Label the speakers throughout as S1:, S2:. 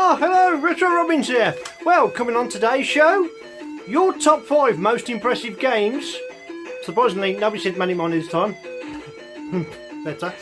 S1: Oh, hello, Retro Robins here. Well, coming on today's show, your top 5 most impressive games. Surprisingly, nobody said Money Mine this time. Better.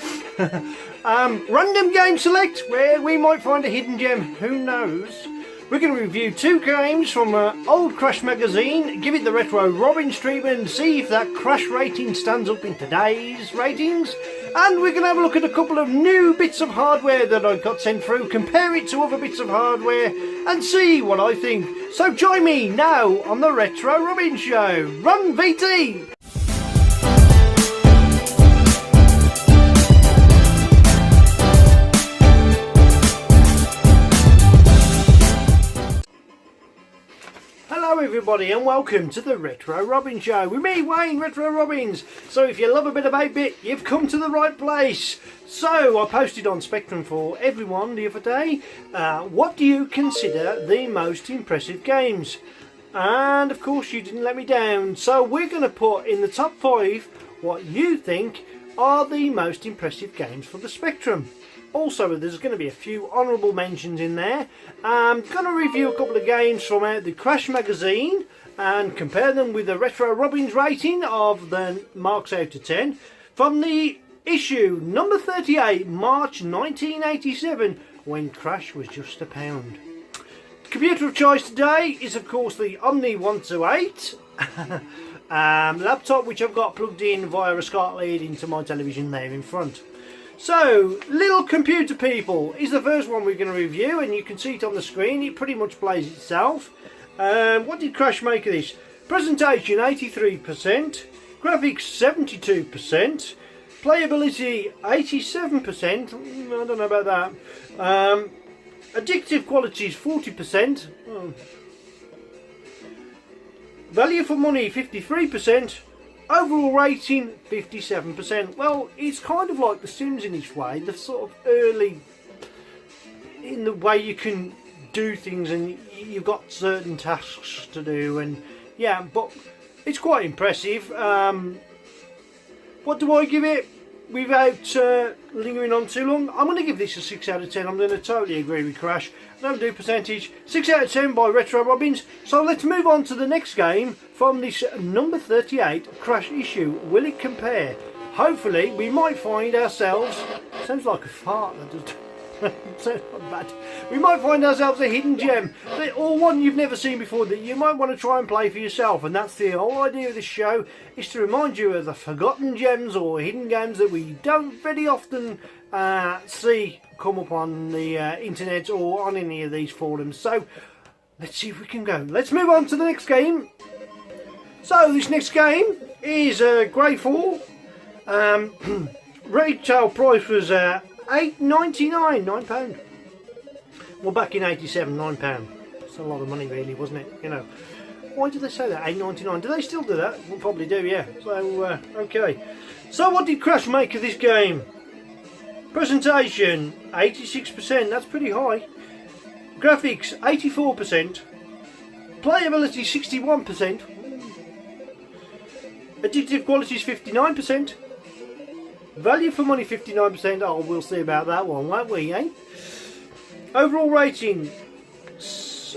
S1: Random game select, where we might find a hidden gem, who knows. We're going to review 2 games from Old Crash magazine, give it the Retro Robins treatment and see if that Crash rating stands up in today's ratings. And we're going to have a look at a couple of new bits of hardware that I got sent through, compare it to other bits of hardware and see what I think. So join me now on the Retro Robins Show. Run VT! Hello everybody and welcome to the Retro Robins Show with me, Wayne Retro Robins. So if you love a bit of 8-bit, you've come to the right place. So I posted on Spectrum for everyone the other day, what do you consider the most impressive games? And of course you didn't let me down. So we're going to put in the top 5 what you think are the most impressive games for the Spectrum. Also, there's going to be a few honourable mentions in there. I'm going to review a couple of games from the Crash magazine and compare them with the Retro Robins rating of the marks out of 10 from the issue number 38, March 1987, when Crash was just £1. The computer of choice today is of course the Omni 128 laptop, which I've got plugged in via a SCART lead into my television there in front. So, Little Computer People is the first one we're going to review, and you can see it on the screen. It pretty much plays itself. What did Crash make of this? Presentation 83%, graphics 72%, playability 87%, I don't know about that, addictive qualities 40%, value for money 53%, overall rating 57%. Well, it's kind of like The Sims in its way. The sort of early in the way you can do things and you've got certain tasks to do, and yeah, but it's quite impressive. What do I give it without lingering on too long? I'm going to give this a 6 out of 10. I'm going to totally agree with Crash. Don't do percentage. 6 out of 10 by Retro Robins. So let's move on to the next game from this number 38 Crash issue. Will it compare? Hopefully we might find ourselves, sounds like a fart, that does. Sounds not bad. We might find ourselves a hidden gem, or one you've never seen before that you might want to try and play for yourself. And that's the whole idea of this show, is to remind you of the forgotten gems or hidden games that we don't very often see come up on the internet or on any of these forums. So let's see if we can go. Let's move on to the next game. So this next game is Greyfall. Retail price was £8.99, £9. Well, back in '87, £9. That's a lot of money, really, wasn't it? You know, why did they say that? £8.99. Do they still do that? Well, probably do, yeah. So okay. So what did Crash make of this game? Presentation 86%. That's pretty high. Graphics 84%. Playability 61%. Addictive qualities 59%. Value for money 59%. Oh, we'll see about that one, won't we, eh? Overall rating,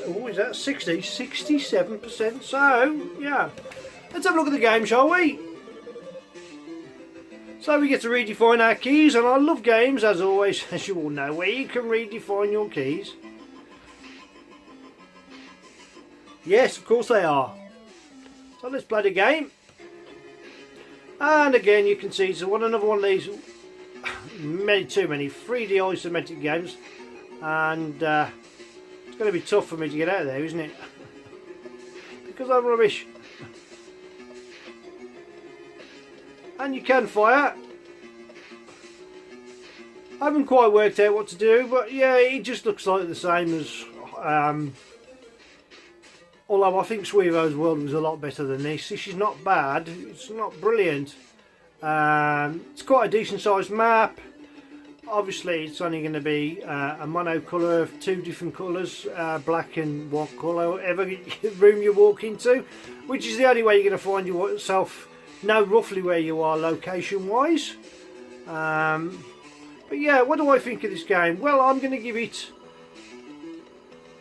S1: what is that? 67%. So, yeah. Let's have a look at the game, shall we? So we get to redefine our keys, and I love games, as always, as you all know, where you can redefine your keys. Yes, of course they are. So let's play the game. And again, you can see it's another one of these too many 3D isometric games, and it's going to be tough for me to get out of there, isn't it? Because I'm rubbish. And you can fire. I haven't quite worked out what to do, but yeah, it just looks like the same as although I think Sweevo's World was a lot better than this. This is not bad, it's not brilliant. It's quite a decent sized map. Obviously it's only going to be a mono colour of 2 different colours, black and what colour, whatever room you walk into, which is the only way you're going to find yourself, know roughly where you are location wise. But yeah, what do I think of this game? Well, I'm going to give it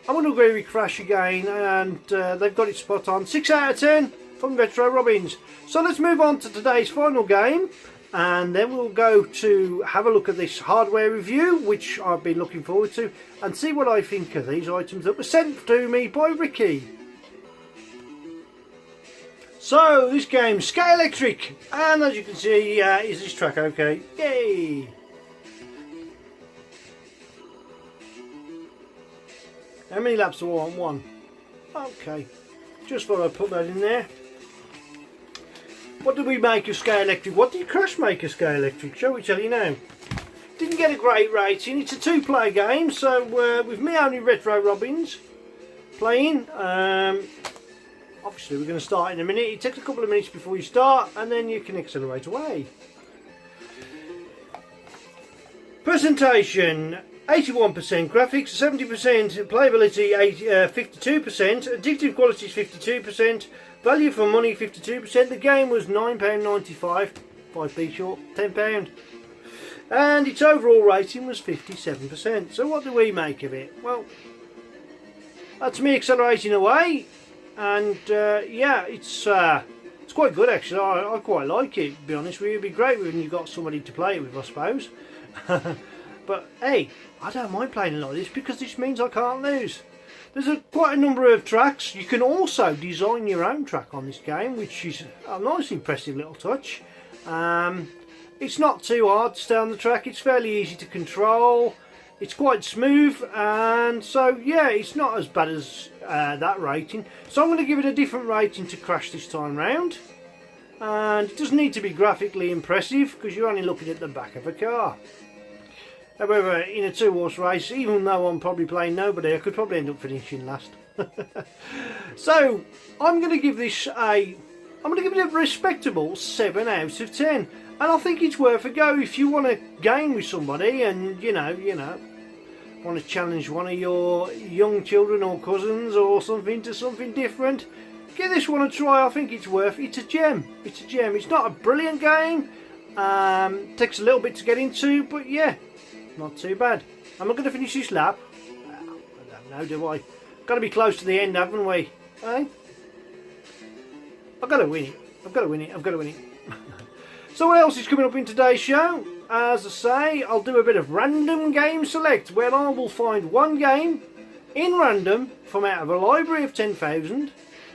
S1: I'm going to agree with Crash again, and they've got it spot on. 6 out of 10 from Retro Robins. So let's move on to today's final game, and then we'll go to have a look at this hardware review, which I've been looking forward to, and see what I think of these items that were sent to me by Ricky. So this game, Scalextric, and as you can see, is this track okay? Yay! How many laps do I want? 1. Okay, just thought I'd put that in there. What did we make of Scalextric? What did Crash make of Scalextric? Shall we tell you now? Didn't get a great rating. It's a 2-player game, so with me only Retro Robins playing. Obviously we're going to start in a minute. It takes a couple of minutes before you start, and then you can accelerate away. Presentation: 81% graphics, 70% playability, 52%, addictive quality is 52%, value for money 52%. The game was £9.95, 5p short, £10, and its overall rating was 57%. So what do we make of it? Well, that's me accelerating away, and yeah, it's quite good actually. I quite like it, to be honest with you. It'd be great when you've got somebody to play it with, I suppose. But hey, I don't mind playing like this because this means I can't lose. There's quite a number of tracks. You can also design your own track on this game, which is a nice impressive little touch. It's not too hard to stay on the track. It's fairly easy to control. It's quite smooth, and so yeah, it's not as bad as that rating. So I'm going to give it a different rating to Crash this time round. And it doesn't need to be graphically impressive because you're only looking at the back of a car. However, in a 2-horse race, even though I'm probably playing nobody, I could probably end up finishing last. So I'm going to give this a respectable 7 out of 10, and I think it's worth a go if you want to game with somebody, and you know, want to challenge one of your young children or cousins or something to something different. Give this one a try. I think it's worth. It's a gem. It's a gem. It's not a brilliant game. Takes a little bit to get into, but yeah. Not too bad. Am I going to finish this lap? I don't know, do I? Got to be close to the end, haven't we? Eh? I've got to win it. I've got to win it. I've got to win it. So what else is coming up in today's show? As I say, I'll do a bit of random game select, where I will find one game in random from out of a library of 10,000.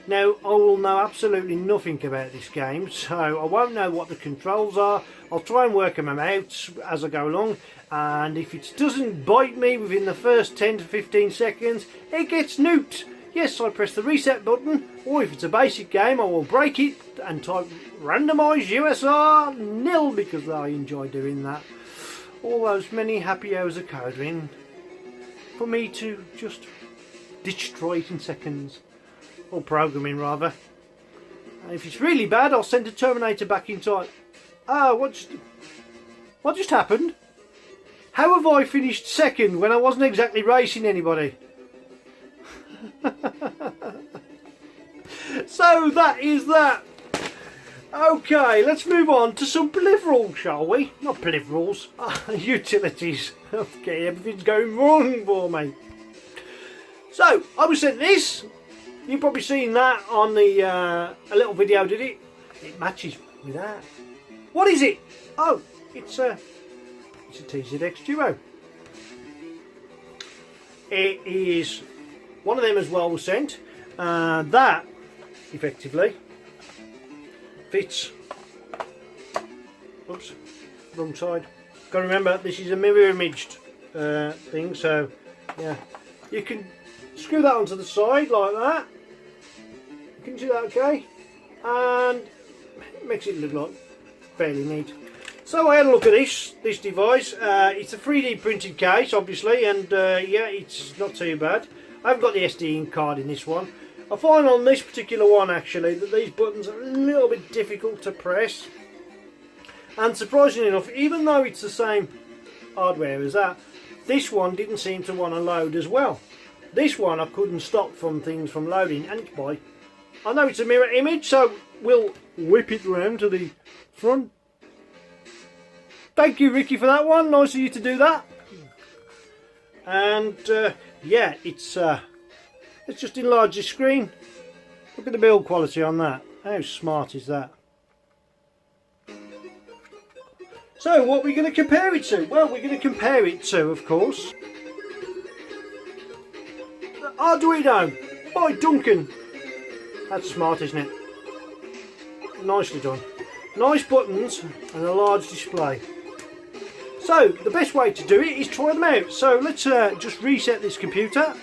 S1: Now, I will know absolutely nothing about this game, so I won't know what the controls are. I'll try and work them out as I go along, and if it doesn't bite me within the first 10 to 15 seconds, it gets nuked. Yes, I press the reset button, or if it's a basic game, I will break it and type randomise USR nil, because I enjoy doing that. All those many happy hours of coding for me to just destroy it in seconds. Or programming rather. And if it's really bad, I'll send a Terminator back in time. Ah, what just happened? How have I finished second when I wasn't exactly racing anybody? So that is that. Okay, let's move on to some peripherals, shall we? Not peripherals, utilities. Okay, everything's going wrong for me. So, I was sent this. You've probably seen that on the a little video, did it? It matches with that. What is it? Oh, it's a TZX Duo. It is one of them as well was sent. That effectively fits. Oops, wrong side. Got to remember this is a mirror imaged thing, so yeah, you can screw that onto the side like that. You can see that okay, and it makes it look like fairly neat. So I had a look at this device. It's a 3D printed case obviously, and yeah, it's not too bad. I haven't got the SD card in this one. I find on this particular one actually that these buttons are a little bit difficult to press, and surprisingly enough, even though it's the same hardware as that, this one didn't seem to want to load as well. This one I couldn't stop things from loading, and it's by, I know it's a mirror image, so we'll whip it round to the front. Thank you, Ricky, for that one. Nice of you to do that. And yeah, it's Let's just enlarge the screen. Look at the build quality on that. How smart is that? So what are we going to compare it to? Well, we're going to compare it to, of course, the Arduino by Duncan. That's smart, isn't it? Nicely done. Nice buttons and a large display. So the best way to do it is try them out. So let's just reset this computer.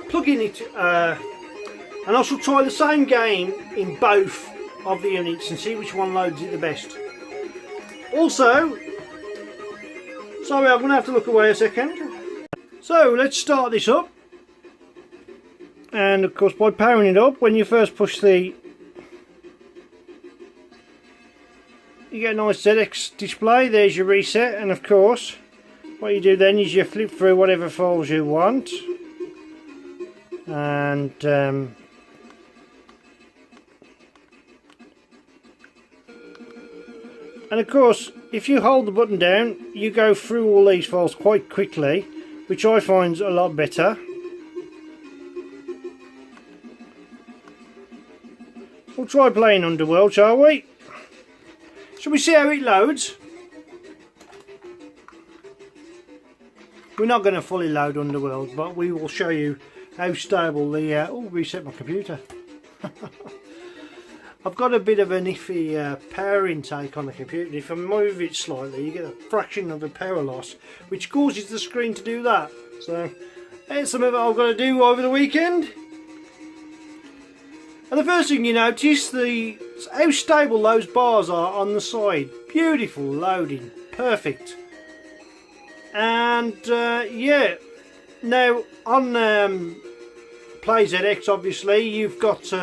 S1: Plug in it and I shall try the same game in both of the units and see which one loads it the best. Also, sorry, I'm going to have to look away a second. So let's start this up, and of course by powering it up, when you first push the, you get a nice ZX display. There's your reset, and of course what you do then is you flip through whatever files you want, and of course if you hold the button down you go through all these files quite quickly, which I find a lot better. We'll try playing Underworld, shall we? Shall we see how it loads? We're not going to fully load Underworld, but we will show you how stable the... oh, reset my computer. I've got a bit of an iffy power intake on the computer. If I move it slightly, you get a fraction of a power loss, which causes the screen to do that. So, it's something that I've got to do over the weekend. And the first thing you notice, how stable those bars are on the side. Beautiful loading, perfect. And yeah, now on Play ZX, obviously you've got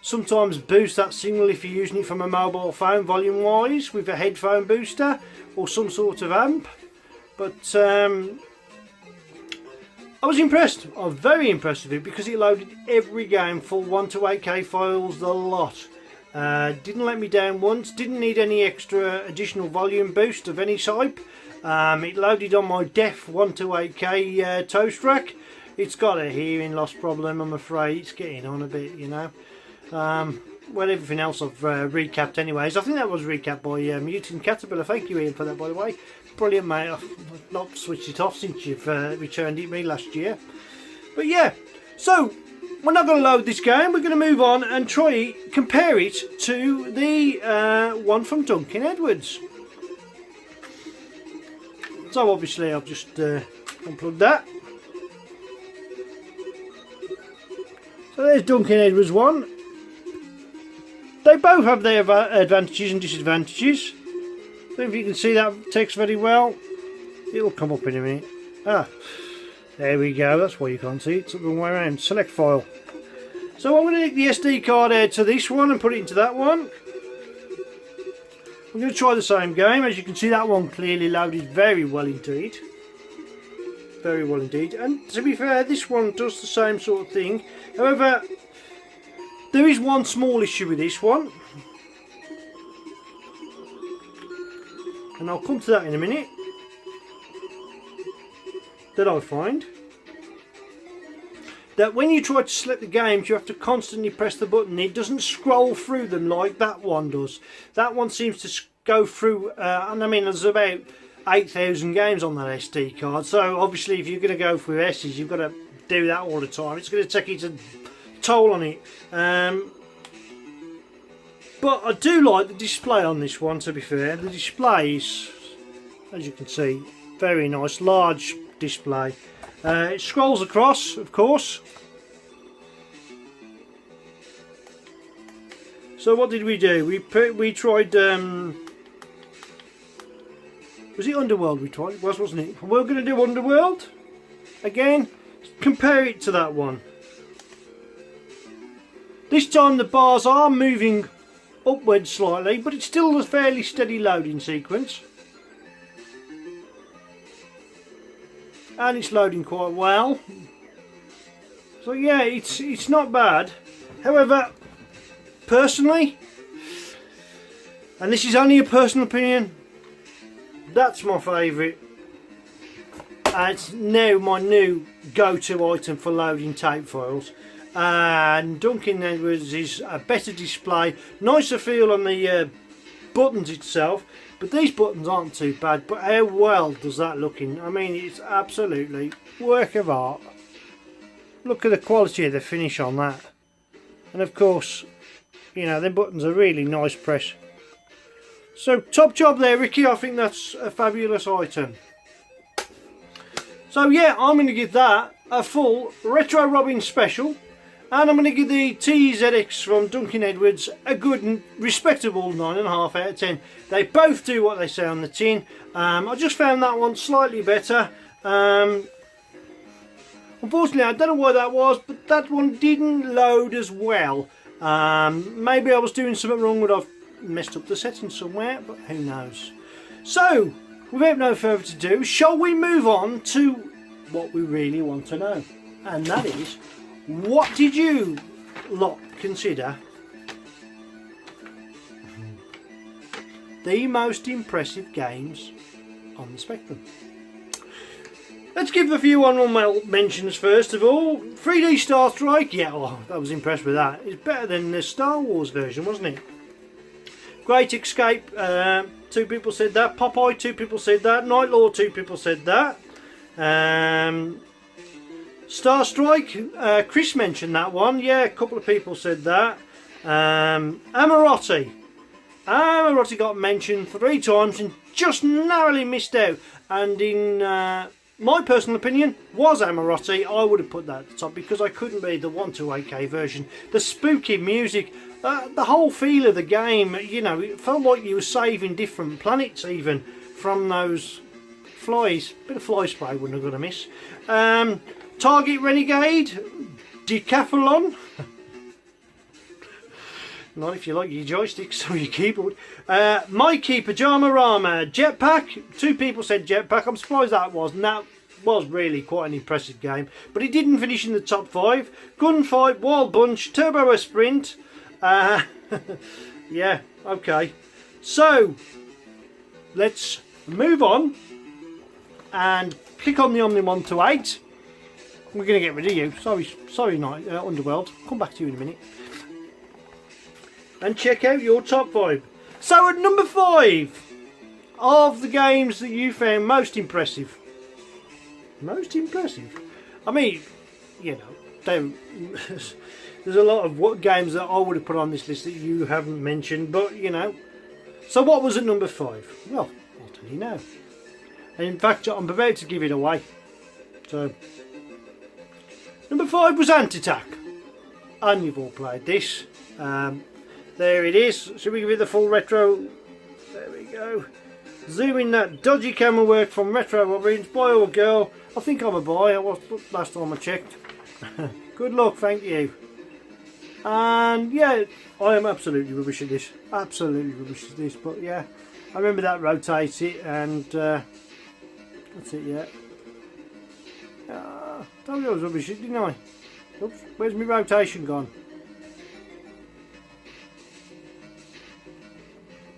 S1: sometimes boost that signal if you're using it from a mobile phone volume wise with a headphone booster or some sort of amp. But I was impressed. I was very impressed with it because it loaded every game full 1 to 8K files, the lot. Didn't let me down once, didn't need any extra additional volume boost of any type. It loaded on my DEF 1 to 8K toast rack. It's got a hearing loss problem, I'm afraid. It's getting on a bit, you know. Well, everything else I've recapped anyways. I think that was recapped by Mutant Caterpillar. Thank you, Ian, for that, by the way. Brilliant, mate. I've not switched it off since you've returned it me last year. But yeah, so we're not going to load this game. We're going to move on and compare it to the one from Duncan Edwards. So obviously I've just unplugged that. So there's Duncan Edwards one. They both have their advantages and disadvantages. So if you can see that text very well, it'll come up in a minute. Ah, there we go. That's why you can't see it. It's the wrong way around. Select file. So I'm going to take the SD card out to this one and put it into that one. I'm going to try the same game. As you can see, that one clearly loaded very well indeed. Very well indeed. And to be fair, this one does the same sort of thing. However, there is one small issue with this one. And I'll come to that in a minute. That I find that when you try to select the games, you have to constantly press the button. It doesn't scroll through them like that one does. That one seems to go through, and I mean there's about 8,000 games on that SD card. So obviously if you're going to go through S's, you've got to do that all the time. It's going to take its toll on it. But I do like the display on this one, to be fair. The display is, as you can see, very nice, large display. It scrolls across, of course. So what did we do? We tried, was it Underworld we tried? It was, wasn't it? We're going to do Underworld. Again, compare it to that one. This time the bars are moving upwards slightly, but it's still a fairly steady loading sequence. And it's loading quite well. So yeah, it's not bad. However, personally, and this is only a personal opinion, that's my favourite. It's now my new go-to item for loading tape files. And Duncan Edwards is a better display, nicer feel on the buttons itself, but these buttons aren't too bad. But how well does that look in? I mean, it's absolutely work of art. Look at the quality of the finish on that. And of course, you know, the buttons are really nice press. So top job there, Ricky. I think that's a fabulous item. So yeah, I'm going to give that a full Retro Robin special. And I'm going to give the TZX from Duncan Edwards a good and respectable 9.5 out of 10. They both do what they say on the tin. I just found that one slightly better. Unfortunately, I don't know why that was, but that one didn't load as well. Maybe I was doing something wrong, but I've messed up the settings somewhere, but who knows. So, without no further ado, shall we move on to what we really want to know? And that is, what did you lot consider the most impressive games on the Spectrum? Let's give a few honourable mentions first of all. 3D Star Strike, yeah, oh, I was impressed with that. It's better than the Star Wars version, wasn't it? Great Escape, 2 people said that. Popeye, 2 people said that. Night Lord, 2 people said that. Star Strike, Chris mentioned that one. Yeah, a couple of people said that. Amorotti. Amorotti got mentioned 3 times and just narrowly missed out. And in my personal opinion, was Amorotti. I would have put that at the top because I couldn't be the 128K version. The spooky music, the whole feel of the game, you know, it felt like you were saving different planets even from those flies. Bit of fly spray wouldn't have got a miss. Target Renegade, Decathlon. Not if you like your joysticks or your keyboard. Mikey, Pajama Rama, Jetpack. 2 people said Jetpack. I'm surprised that was. And that was really quite an impressive game. But it didn't finish in the top 5. Gunfight, Wild Bunch, Turbo Sprint. Yeah, okay. So, let's move on and click on the Omni 128. We're going to get rid of you. Sorry, Night Underworld. Come back to you in a minute. And check out your top 5. So at number 5 of the games that you found most impressive. Most impressive? I mean, you know, there's a lot of games that I would have put on this list that you haven't mentioned, but you know. So what was at number 5? Well, I'll tell you now. And in fact, I'm about to give it away. So, number 5 was Anti-Attack. And you've all played this. There it is. Should we give it the full retro? There we go. Zooming that dodgy camera work from Retro Robins. Boy or girl? I think I'm a boy. I was last time I checked. Good luck, thank you. And yeah, I am absolutely rubbish at this. Absolutely rubbish at this. But yeah, I remember that rotate it and that's it. Yeah. Told you I was rubbish, didn't I? Oops, where's my rotation gone?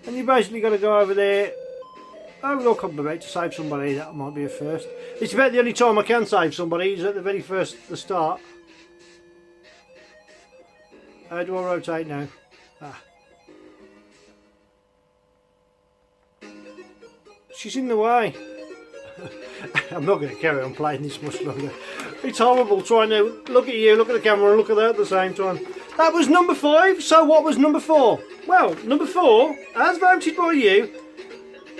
S1: And you basically got to go over there. I will come about to save somebody. That might be a first. It's about the only time I can save somebody is at the very first, the start. How do I rotate now? She's in the way. I'm not going to carry on playing this much longer. It's horrible trying to look at you, look at the camera and look at that at the same time. That was number 5. So what was number 4? Well, number 4, as voted by you,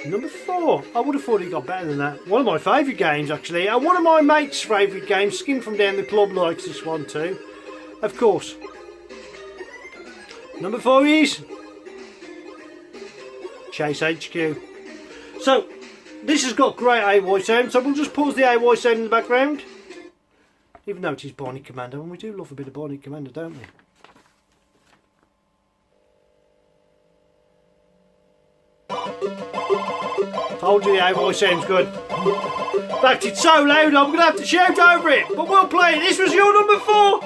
S1: number 4. I would have thought it got better than that. One of my favourite games actually, and one of my mates' favourite games. Skin from Down the Club likes this one too. Of course. Number 4 is Chase HQ. So, this has got great AY sound, so we'll just pause the AY sound in the background. Even though it is Bionic Commando, and we do love a bit of Bionic Commando, don't we? Told you the AY sounds good. In fact, it's so loud I'm going to have to shout over it, but we'll play it. This was your number 4.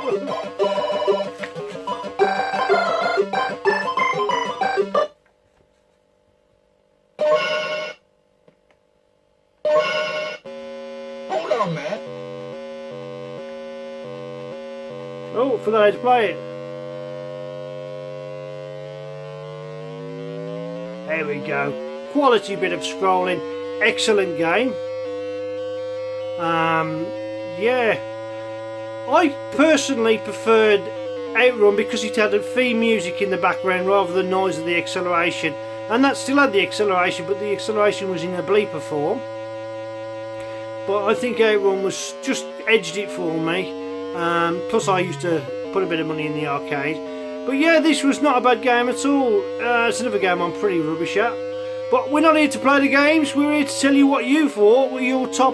S2: on, man.
S1: Oh, forgot how to play it. There we go. Quality bit of scrolling. Excellent game. Yeah. I personally preferred Outrun because it had a theme music in the background rather than noise of the acceleration. And that still had the acceleration, but the acceleration was in a bleeper form. But I think Outrun was just edged it for me. Plus I used to put a bit of money in the arcade. But yeah, this was not a bad game at all. It's another game I'm pretty rubbish at. But we're not here to play the games, we're here to tell you what you thought were your top...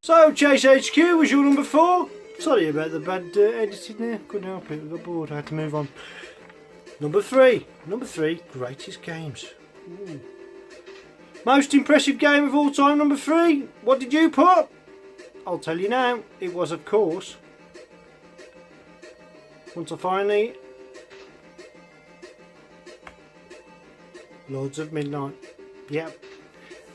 S1: So, Chase HQ was your number 4. Sorry about the bad editing there, couldn't help it, we got bored, I had to move on. Number 3, greatest games. Ooh. Most impressive game of all time, number 3. What did you put? I'll tell you now, it was, of course, once I finally... Lords of Midnight. Yep.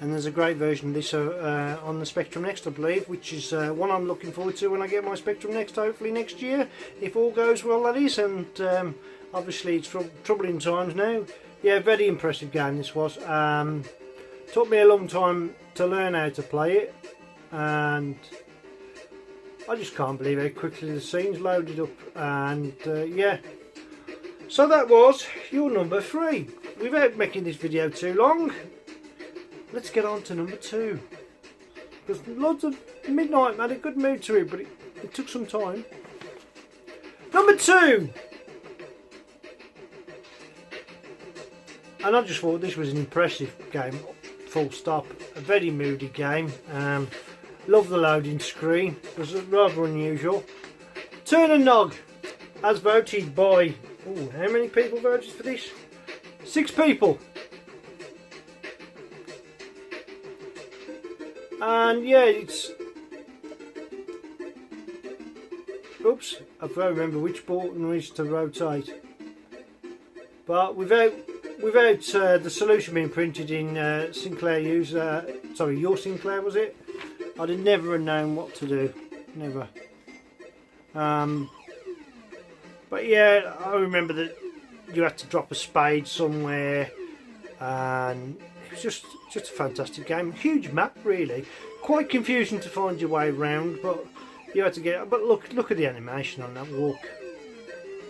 S1: And there's a great version of this on the Spectrum Next, I believe, which is one I'm looking forward to when I get my Spectrum Next, hopefully next year, if all goes well, that is. And obviously it's troubling times now. Yeah, very impressive game this was. Took me a long time to learn how to play it, and I just can't believe how quickly the scenes loaded up. And yeah, so that was your number 3. Without making this video too long, let's get on to number 2. Because Lords of Midnight had a good mood to it, but it took some time. Number 2! And I just thought this was an impressive game, full stop. A very moody game. Love the loading screen, it was rather unusual. Turn and Nog, as voted by... Ooh, how many people voted for this? 6 people. And yeah, it's... Oops, I don't remember which button is to rotate. But without the solution being printed in Sinclair user... sorry, your Sinclair was it? I'd have never known what to do. Never. But yeah, I remember that you had to drop a spade somewhere, and it was just a fantastic game. Huge map, really. Quite confusing to find your way around, but you had to get. But look at the animation on that walk. Do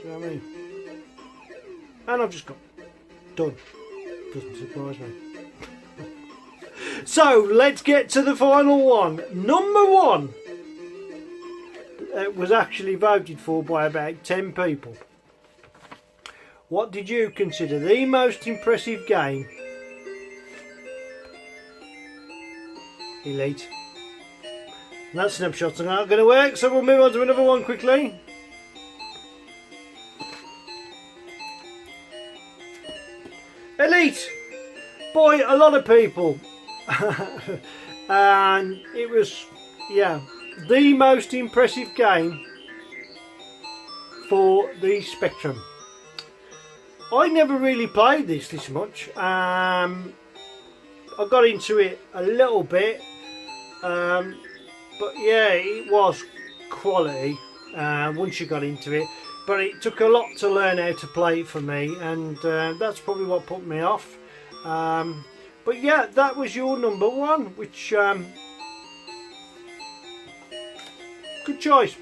S1: you know what I mean? And I've just got done. Doesn't surprise me. So let's get to the final one. Number 1. It was actually voted for by about 10 people. What did you consider the most impressive game? Elite. And that snapshot's not going to work, so we'll move on to another one quickly. Elite! By a lot of people. And it was, yeah, the most impressive game for the Spectrum. I never really played this much. I got into it a little bit, but yeah, it was quality once you got into it. But it took a lot to learn how to play it for me, and that's probably what put me off. But yeah, that was your number 1, which good choice.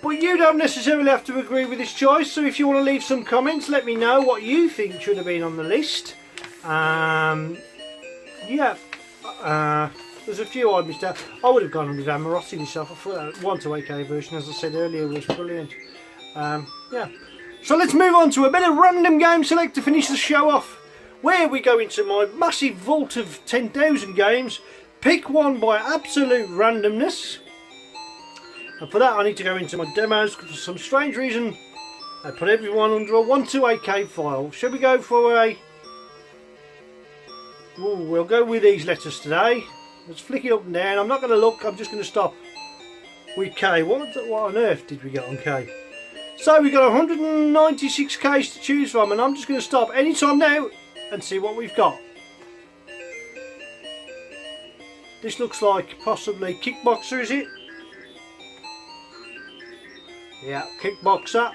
S1: But you don't necessarily have to agree with this choice, so if you want to leave some comments, let me know what you think should have been on the list. Yeah, there's a few I missed out. I would have gone with Amorosi myself. I thought that 1-8K version, as I said earlier, was brilliant. Yeah. So let's move on to a bit of random game select to finish the show off, where we go into my massive vault of 10,000 games. Pick one by absolute randomness. And for that I need to go into my demos. For some strange reason I put everyone under a 128K file. Shall we go for a... Ooh, we'll go with these letters today. Let's flick it up and down. I'm not going to look, I'm just going to stop with K. What on earth did we get on K? So we got 196Ks to choose from, and I'm just going to stop anytime now and see what we've got. This looks like possibly Kickboxer, is it? Yeah, Kickboxer.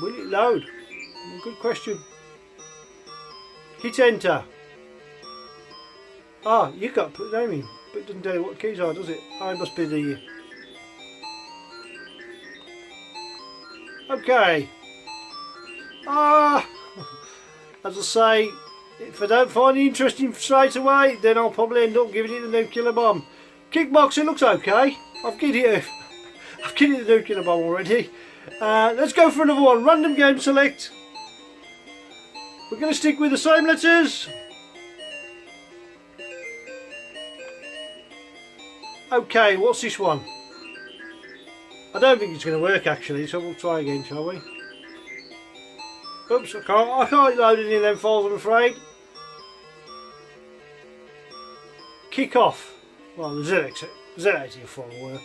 S1: Will it load? Good question. Hit enter. Ah, you got to put the name in, but it doesn't tell you what the keys are, does it? Oh, it must be the... Okay. Ah, as I say, if I don't find it interesting straight away, then I'll probably end up giving it the nuclear bomb. Kickboxer looks okay. I've given it the nuclear bomb already. Let's go for another one. Random game select. We're going to stick with the same letters. Okay, what's this one? I don't think it's going to work actually, so we'll try again, shall we? Oops, I can't load any of them files, I'm afraid. Kick off. Well, the Z80 file work.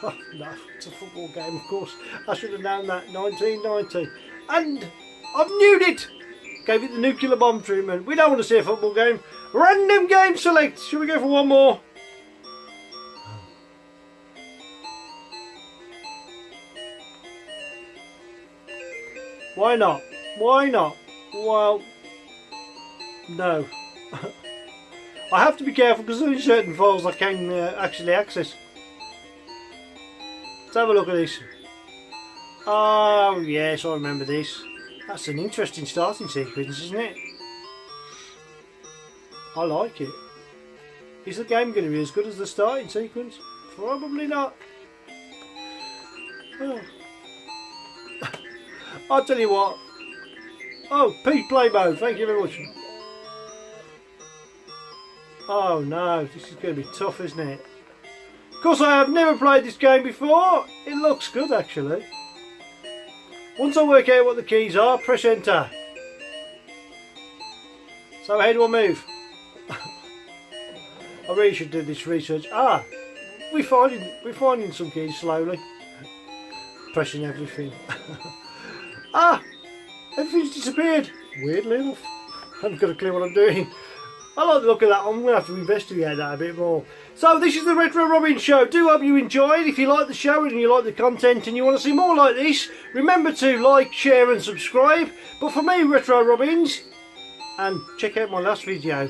S1: Oh, no, it's a football game, of course. I should have known that. 1990. And I've newed it! Gave it the nuclear bomb treatment. We don't want to see a football game. Random game select. Should we go for one more? Why not? Why not? Well, no. I have to be careful because there are certain files I can actually access. Let's have a look at this. Oh yes, I remember this. That's an interesting starting sequence, isn't it? I like it. Is the game going to be as good as the starting sequence? Probably not. Oh. I'll tell you what. Oh, P play mode, thank you very much. Oh no, this is going to be tough, isn't it? Of course, I have never played this game before. It looks good actually. Once I work out what the keys are, press enter. So how do I move? I really should do this research. Ah, we're finding some keys slowly. Pressing everything. Ah, everything's disappeared. Weirdly enough. I haven't got a clue what I'm doing. I like the look of that. I'm going to have to investigate that a bit more. So this is the Retro Robin Show. Do hope you enjoyed. If you like the show and you like the content and you want to see more like this, remember to like, share and subscribe. But for me, Retro Robins, and check out my last video,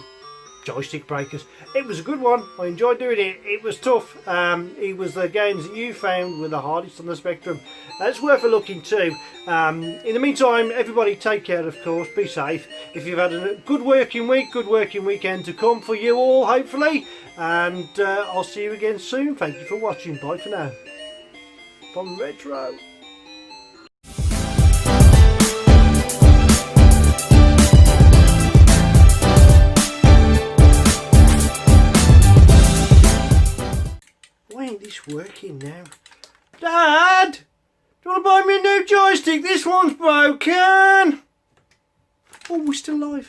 S1: Joystick Breakers. It was a good one. I enjoyed doing it. It was tough. It was the games that you found were the hardest on the spectrum. It's worth a look into. In the meantime, everybody take care, of course. Be safe. If you've had a good working week, good working weekend to come for you all, hopefully. And I'll see you again soon. Thank you for watching. Bye for now. From Retro. Why ain't this working now? Dad! Do you want to buy me a new joystick? This one's broken! Oh, we're still alive.